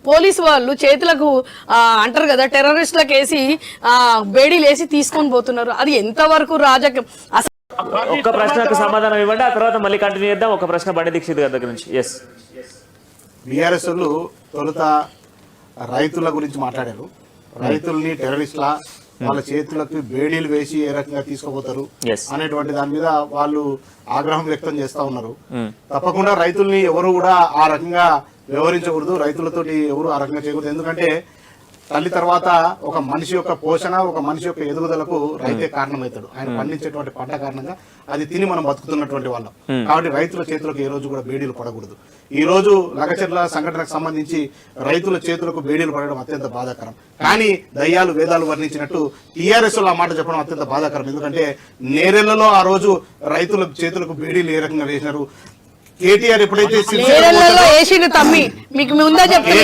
Police వాళ్ళు చేతులకు అంటారు కదా టెర్రరిస్టులకు వేసి బేడీలు వేసి తీసుకొని పోతున్నారు. అది ఎంతవరకు రాజకీయం? ఒక ప్రశ్నకు సమాధానం ఇవ్వండి, ఆ తర్వాత మళ్ళీ కంటిన్యూ చేద్దాం. ఒక ప్రశ్న బండి దీక్షిత్ గారి దగ్గర నుంచి. ఎస్, బీఆర్ఎస్ వాళ్ళు తొలుత రైతుల గురించి మాట్లాడారు. రైతుల్ని టెర్రరిస్ట్లా వాళ్ళ చేతులకు బేడీలు వేసి ఏ రకంగా తీసుకోపోతారు అనేటువంటి దాని మీద వాళ్ళు ఆగ్రహం వ్యక్తం చేస్తా ఉన్నారు. తప్పకుండా రైతుల్ని ఎవరు కూడా ఆ రకంగా వ్యవహరించకూడదు, రైతులతోటి ఎవరు ఆ రకంగా చేయకూడదు. ఎందుకంటే తల్లి తర్వాత ఒక మనిషి యొక్క పోషణ, ఒక మనిషి యొక్క ఎదుగుదలకు రైతే కారణమవుతాడు. ఆయన పండించేటువంటి పంట కారణంగా అది తిని మనం బతుకుతున్నటువంటి వాళ్ళం. కాబట్టి రైతుల చేతులకు ఏ రోజు కూడా బేడీలు పడకూడదు. ఈ రోజు లగచర్ల సంఘటనకు సంబంధించి రైతుల చేతులకు బేడీలు పడడం అత్యంత బాధాకరం. కానీ దయ్యాలు వేదాలు వర్ణించినట్టు టీఆర్ఎస్ ఆ మాట చెప్పడం అత్యంత బాధాకరం. ఎందుకంటే నేరెళ్లలో ఆ రోజు రైతుల చేతులకు బేడీలు ఏ రకంగా వేసినారు. కేటీఆర్ ఎప్పుడైతే వేసిండు తమ్మి మీకు ముందే చెప్తాను.